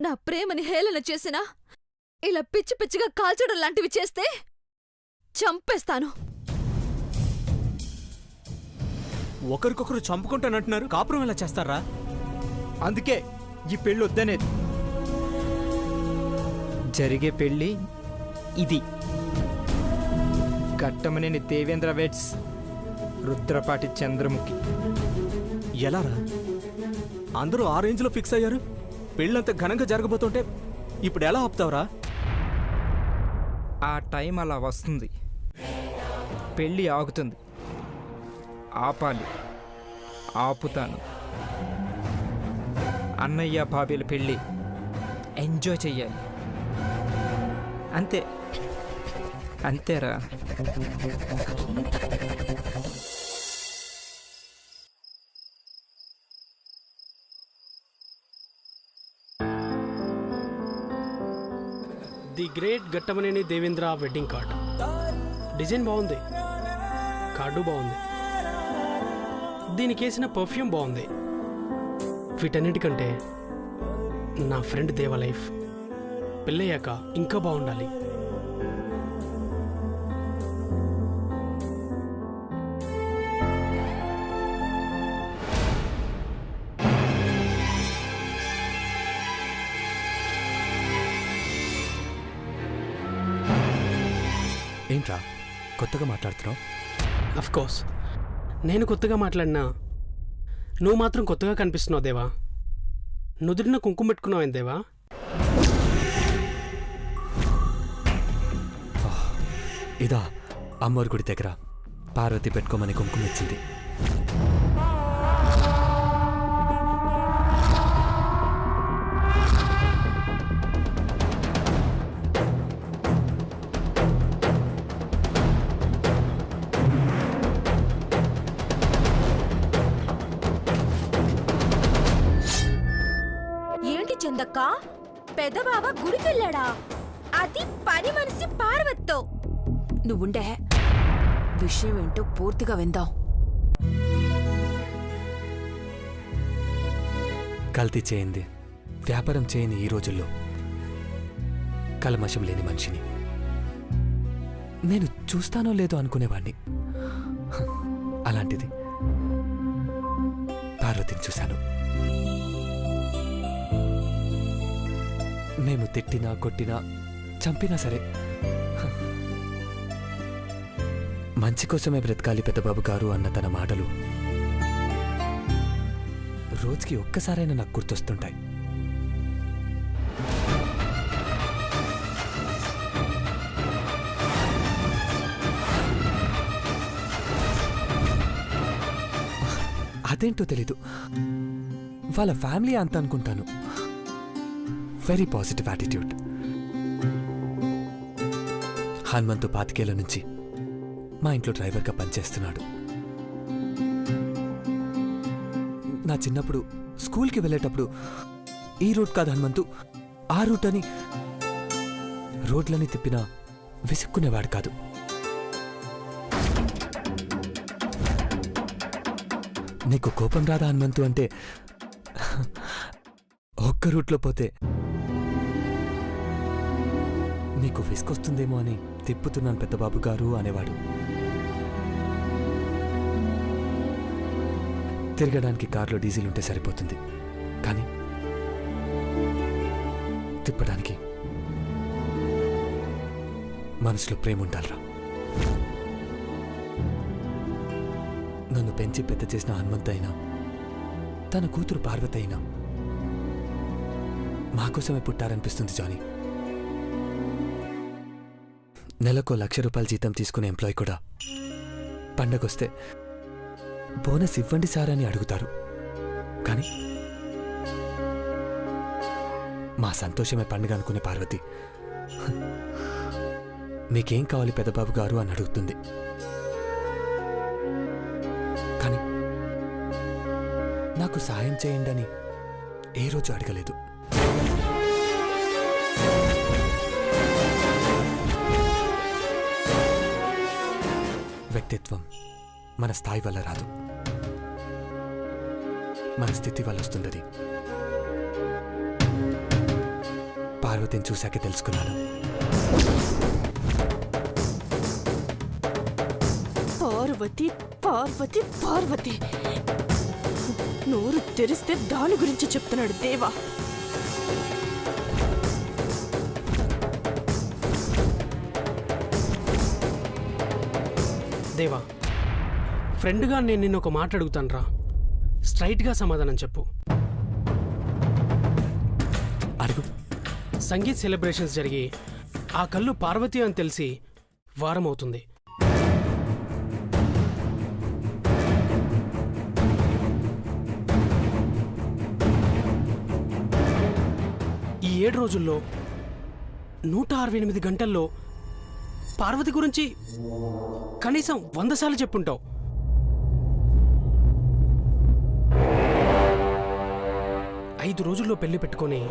నా ప్రేమని హేళన చేసినా ఇలా పిచ్చి పిచ్చిగా కాల్చడం లాంటివి చేస్తే చంపేస్తాను. ఒకరికొకరు చంపుకుంటానంటున్నారు, కాపురం ఎలా చేస్తారా? అందుకే ఈ పెళ్ళి వద్దనేది. జరిగే పెళ్ళి ఇది. ఘట్టమనేని దేవేంద్ర వెడ్స్ రుద్రపాటి చంద్రముఖి. ఎలారా? అందరూ ఆ రేంజ్లో ఫిక్స్ అయ్యారు. పెళ్ళంత ఘనంగా జరగబోతుంటే ఇప్పుడు ఎలా ఆపుతావురా? ఆ టైం అలా వస్తుంది. పెళ్ళి ఆగుతుంది. ఆపాలి. ఆపుతాను. అన్నయ్య బాబీల పెళ్ళి ఎంజాయ్ చెయ్యాలి. అంతే. అంతేరా. The great Ghattamaneni Devendra wedding card. Design బాగుంది, కార్డు బాగుంది, దీనికేసిన పర్ఫ్యూమ్ బాగుంది. వీటన్నిటికంటే నా ఫ్రెండ్ దేవ లైఫ్ పెళ్ళయ్యాక ఇంకా బాగుండాలి. ఏంట్రా కొత్తగా మాట్లాడుతున్నావు? అఫ్కోర్స్ నేను కొత్తగా మాట్లాడినా నువ్వు మాత్రం కొత్తగా కనిపిస్తున్నావు దేవా. నుదుటిన కుంకుమ పెట్టుకున్నావు దేవా. ఇదా అమ్మవారి గుడి దగ్గర పార్వతి పెట్టుకోమని కుంకుమ ఇచ్చింది. ఏంటి చందక్క, పెదబావ గుడికెళ్ళాడా? అది పని మనిషి పార్వతితో. నువ్వుండే విషయం ఏంటో పూర్తిగా విందాం. కల్తీ చేయింది, వ్యాపారం చేయని ఈ రోజుల్లో కల్మషం లేని మనిషిని నేను చూస్తానో లేదో అనుకునేవాణ్ణి. అలాంటిది పార్వతిని చూశాను. మేము తిట్టినా కొట్టినా చంపినా సరే మంచి కోసమే బ్రతకాలి పెద్దబాబు గారు అన్న తన మాటలు రోజుకి ఒక్కసారైనా నాకు గుర్తొస్తుంటాయి. అదేంటో తెలీదు, వాళ్ళ ఫ్యామిలీ అంత అనుకుంటాను. Very positive attitude. హనుమంతు 25 ఏళ్ల నుంచి మా ఇంట్లో డ్రైవర్గా పనిచేస్తున్నాడు. నా చిన్నప్పుడు స్కూల్కి వెళ్ళేటప్పుడు ఈ రూట్ కాదు హనుమంతు, ఆ రూట్ అని రోడ్లని తిప్పినా విసుక్కునేవాడు కాదు. నీకు కోపం రాదా హనుమంతు అంటే, ఒక్క రూట్లో పోతే నీకు విసుకొస్తుందేమో అని తిప్పుతున్నాను పెద్దబాబు గారు అనేవాడు. తిరగడానికి కార్లో డీజిల్ ఉంటే సరిపోతుంది, కానీ తిప్పడానికి మనసులో ప్రేమ ఉండాలిరా. నన్ను పెంచి పెద్ద చేసిన హనుమంత్ అయినా తన కూతురు పార్వతి అయినా మాకోసమే పుట్టారనిపిస్తుంది జానీ. నెలకు ₹1,00,000 జీతం తీసుకునే ఎంప్లాయ్ కూడా పండగొస్తే బోనస్ ఇవ్వండి సార్ అని అడుగుతారు. కానీ మా సంతోషమే పండుగ అనుకునే పార్వతి మీకేం కావాలి పెద్దబాబు గారు అని అడుగుతుంది. కానీ నాకు సాయం చేయండి అని ఏ రోజు అడగలేదు. వ్యక్తిత్వం మన స్థాయి వల్ల రాదు, మన స్థితి వల్ల వస్తుంది. పార్వతిని చూశాకే తెలుసుకున్నాను. పార్వతి పార్వతి పార్వతి నోరు తెరిస్తే దాని గురించి చెప్తున్నాడు దేవా. దేవా, ఫ్రెండ్గా నేను నిన్ను ఒక మాట అడుగుతాను రా. స్ట్రైట్గా సమాధానం చెప్పు. అడుగు. సంగీత్ సెలబ్రేషన్స్ జరిగి ఆ కళ్ళు పార్వతి అని తెలిసి వారం అవుతుంది. ఈ 7 రోజుల్లో 168 గంటల్లో పార్వతి గురించి కనీసం 100 సార్లు చెప్పుంటావు. ఐదు రోజుల్లో పెళ్లి పెట్టుకొని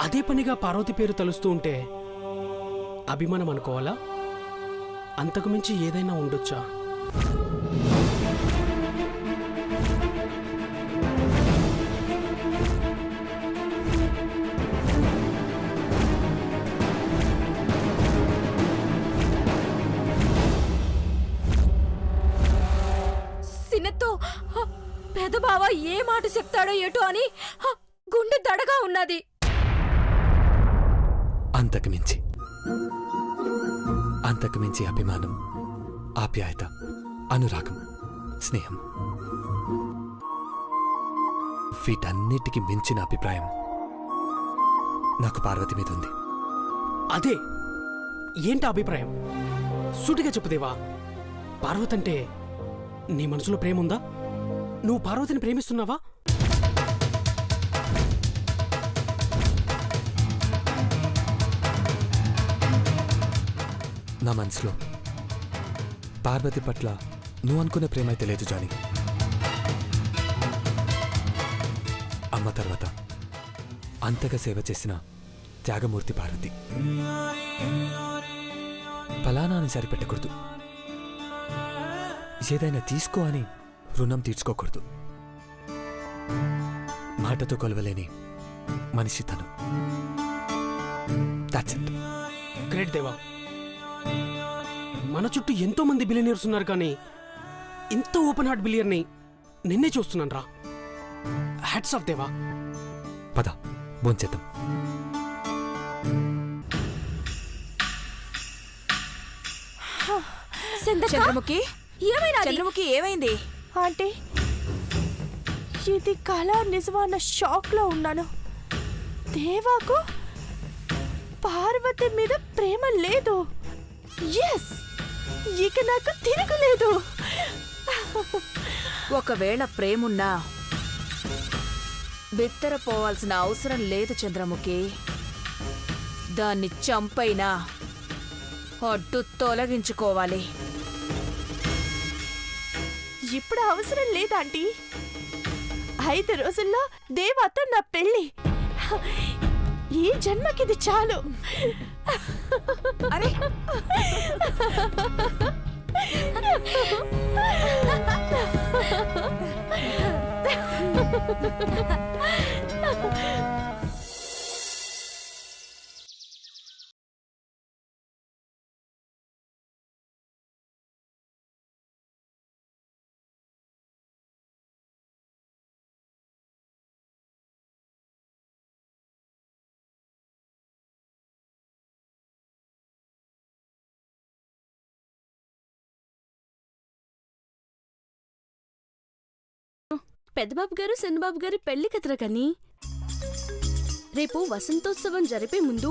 అదే పనిగా పార్వతి పేరు తలుస్తూ ఉంటే అభిమానం అనుకోవాలా? అంతకు మించి ఏదైనా ఉండొచ్చా? సినతో పెదబావ ఏ మాట చెప్తాడో ఏటో అని గుండె దడగా ఉన్నది. అంతకు మించి అభిమానం, ఆప్యాయత, అనురాగం, స్నేహం, వీటన్నిటికీ మించిన అభిప్రాయం నాకు పార్వతి మీద ఉంది. అదే ఏంటి అభిప్రాయం? సూటిగా చెప్పుదేవా. పార్వతంటే నీ మనసులో ప్రేమ ఉందా? నువ్వు పార్వతిని ప్రేమిస్తున్నావా? నా మనసులో పార్వతి పట్ల నువ్వు అనుకునే ప్రేమ అయితే లేదు జానీ. అమ్మ తర్వాత అంతగా సేవ చేసిన త్యాగమూర్తి పార్వతి. ఫలానా అని సరిపెట్టకూడదు. ఏదైనా తీసుకో అని రుణం తీర్చుకోకూడదు. మాటతో కొలవలేని మనిషి తను. That's it. గ్రేట్ దేవా. మన చుట్టూ ఎంతో మంది బిలియనీర్స్ ఉన్నారు, కానీ ఇంత ఓపెన్ హార్ట్ బిలియర్ని నిన్నే చూస్తున్నాను రా. హ్యాట్స్ ఆఫ్ దేవా. పద భోంచేద్దాం. చంద్రముఖి, ఏమైనా చంద్రముఖి ఏమైంది? ఆంటీ, ఇది కళ నిజమా అన్న షాక్ లో ఉన్నాను. దేవాకు పార్వతి మీద ప్రేమ లేదు. ఎస్, ఇక నాకు తిరుగులేదు. ఒకవేళ ప్రేమున్నా బిత్తరపోవాల్సిన అవసరం లేదు చంద్రముఖి. దాన్ని చంపైనా అడ్డు తొలగించుకోవాలి. ఇప్పుడు అవసరం లేదాంటీ. 5 రోజుల్లో దేవాతో నా పెళ్ళి. ఈ జన్మకిది చాలు. అరే పెద్దబాబు గారు చిన్నబాబు గారి పెళ్లి కదరా కని. రేపు వసంతోత్సవం జరిపే ముందు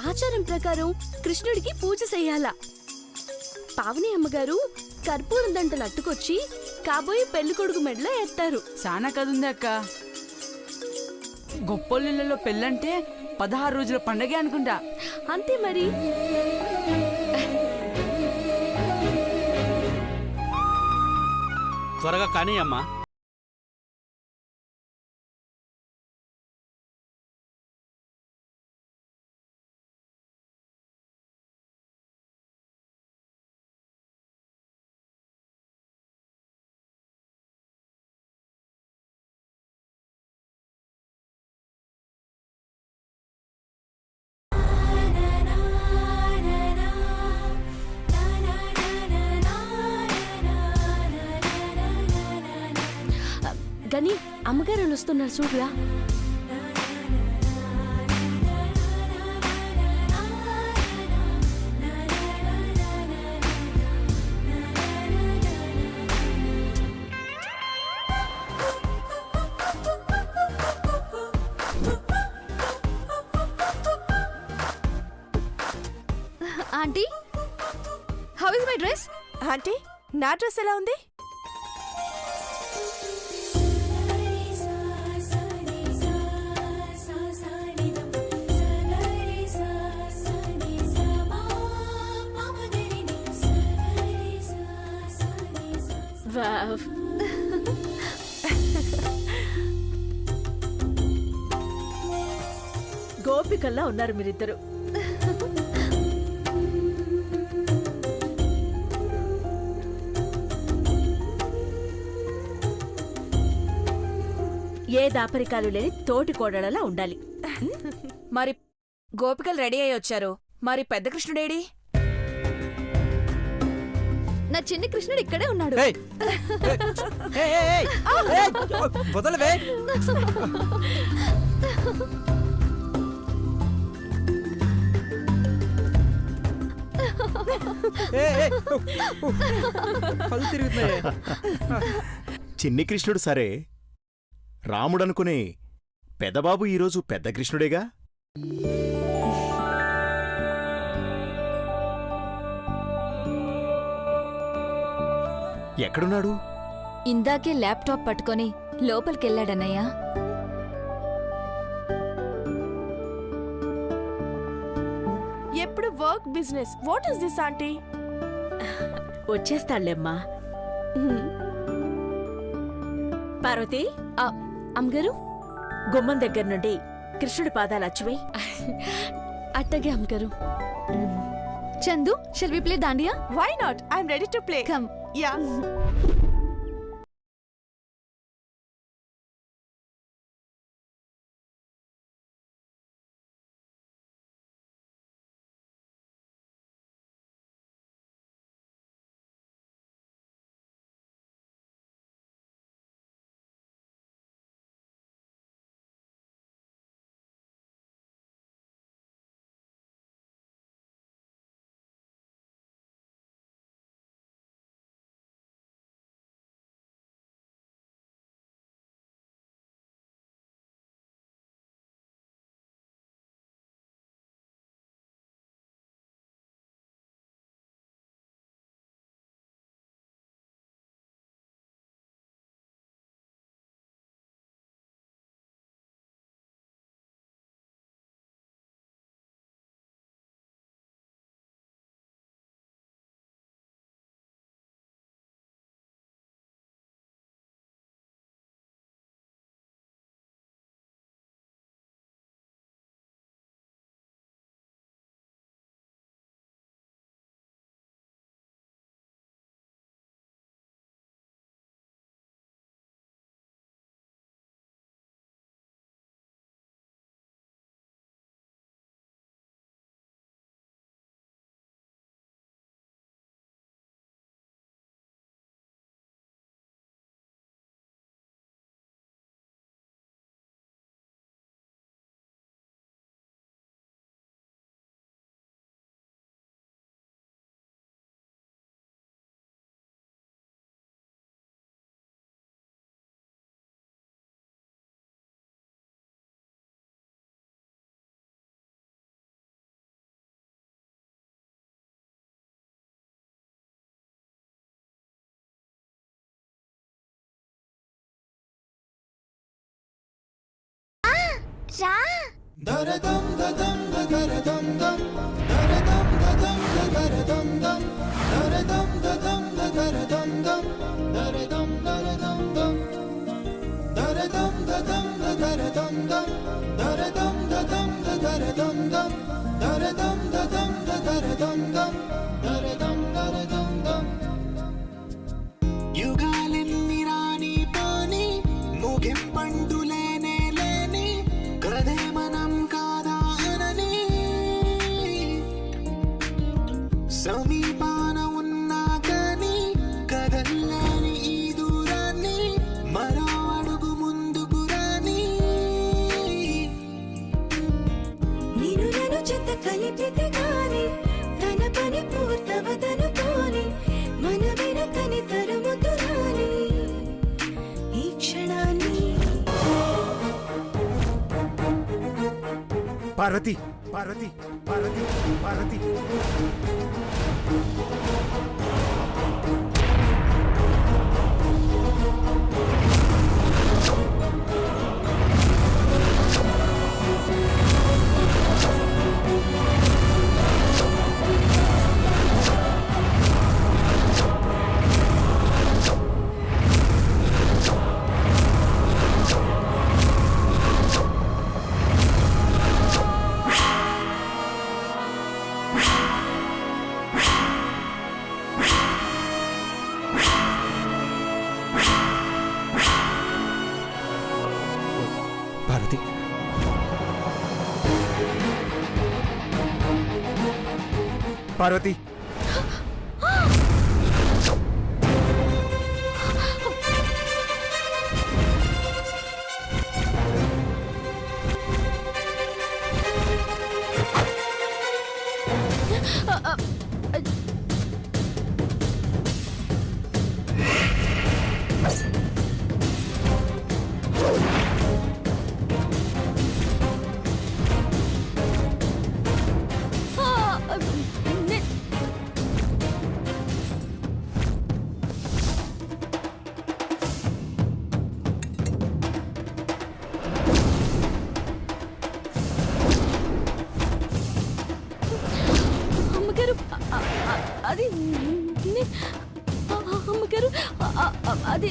ఆచారం ప్రకారం కృష్ణుడికి పూజ చెయ్యాల. పావని అమ్మగారు కర్పూరం దంటలు అట్టుకొచ్చి కాబోయే పెళ్లి కొడుకు మెడలో ఎత్తారు. సానా కదుంది అక్క. గొప్పోళ్ళలో పెళ్ళంటే 16 రోజుల పండగే అనుకుంటా. అంతే మరి. త్వరగా కానీ అమ్మా. కానీ అమ్మగారు వస్తున్నారు చూడరా. Aunty, how is my dress? Aunty, నా డ్రెస్ ఎలా ఉంది? వావ్. గోపికల్లా ఉన్నారు మీరిద్దరు. ఏ దాపరికాలు లేని తోటి కోడలలా ఉండాలి. మరి గోపికలు రెడీ అయి వచ్చారు, మరి పెద్ద కృష్ణుడేడి? నా చిన్ని కృష్ణుడు ఇక్కడే ఉన్నాడు. ఏయ్! ఏయ్, ఏయ్, ఏయ్! ఏయ్! వదలవే. ఏయ్, ఏయ్! కళ్ళు తిరుగుతున్నాయి. చిన్ని కృష్ణుడు సరే, రాముడనుకునే పెదబాబు ఈరోజు పెద్ద కృష్ణుడేగా? ఎక్కడున్నాడు? ఇందాకే ల్యాప్టాప్ పట్టుకొని లోపలికెళ్ళాడన్నయ్యా. ఎప్పుడు work business. What is this aunty? వచ్చేస్తాళ్లేమ్మా. పార్వతి, అమ్మగారు గుమ్మం దగ్గర నుండి కృష్ణుడి పాదాలు అచ్చువై. అట్టగే అమ్మగారు. Chandu, shall we play dandiya? Why not? I'm ready to play. Come. Yeah. యుగాలెన్ని రాని పోని ముగింపండులేనే లేని కదే మనం కాదా అనని సమీపాన ఉన్నా కానీ కదల్లేని ఈ దూరాన్ని మరో అడుగు పార్వతి పార్వతి పార్వతి పార్వతి పార్వతి పార్వతి అమ్మగారు అది అమ్మగారు అది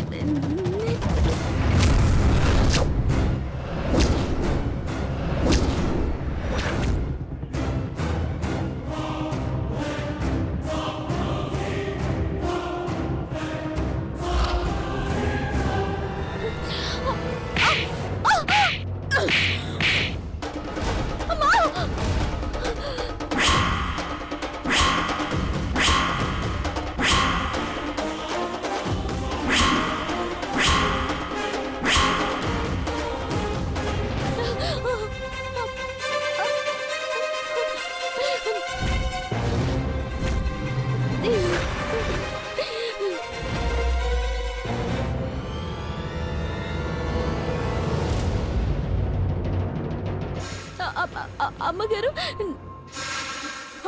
అమ్మగారు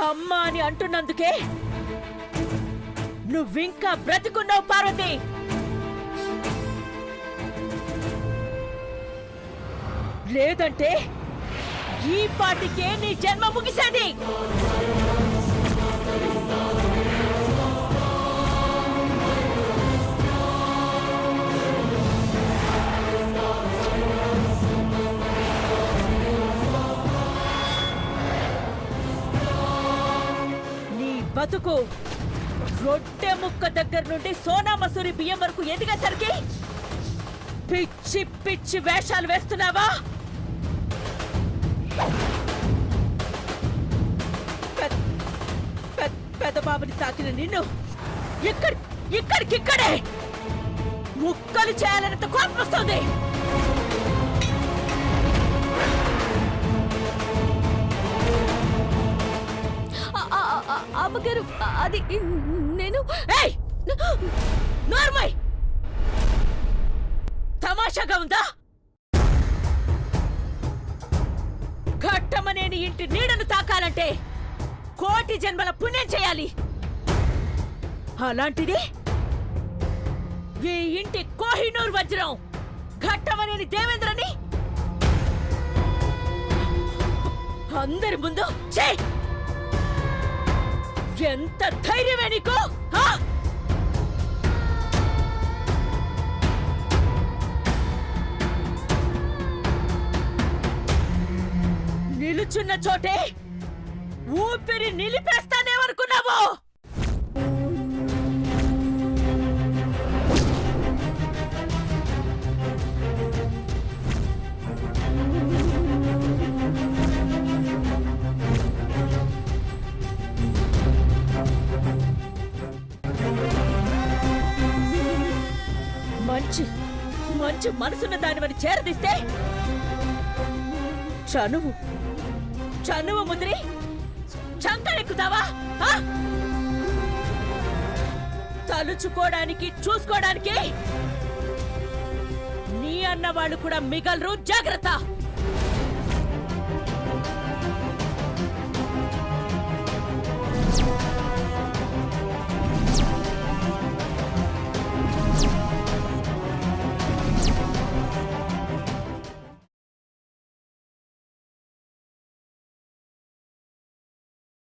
అమ్మ అని అంటున్నందుకే నువ్వింకా బ్రతికున్నావు పార్వతి. లేదంటే ఈ పాటికే నీ జన్మ ముగిసేది. బతుకు రొట్టె ముక్క దగ్గర నుండి సోనా మసూరి బియ్యం వరకు ఎదిగేసరికి పిచ్చి పిచ్చి వేషాలు వేస్తున్నావా? పెద్దబాబుని తాకిన నిన్ను ఇక్కడికిక్కడే ముక్కలు చేయాలన్నంత కోపం వస్తుంది. అమ్మగారు అది నేను నార్మల్ తమాషాగా ఉందా? ఘట్టమనేని ఇంటి నీడను తాకాలంటే కోటి జన్మల పుణ్యం చేయాలి. అలాంటిది ఈ ఇంటి కోహినూర్ వజ్రం ఘట్టమనేని దేవేంద్రని అందరి ముందు చే ఎంత ధైర్యమే నీకు? నిలుచున్న చోటే ఊపిరి నిలిపేస్తానేమనుకున్నావు? మంచి మనసున్న దానివని చేరదీస్తే చనువు ముదిరి చంకలెక్కుతావా? తలుచుకోవడానికి చూసుకోవడానికి నీ అన్న వాళ్ళు కూడా మిగలరు. జాగ్రత్త.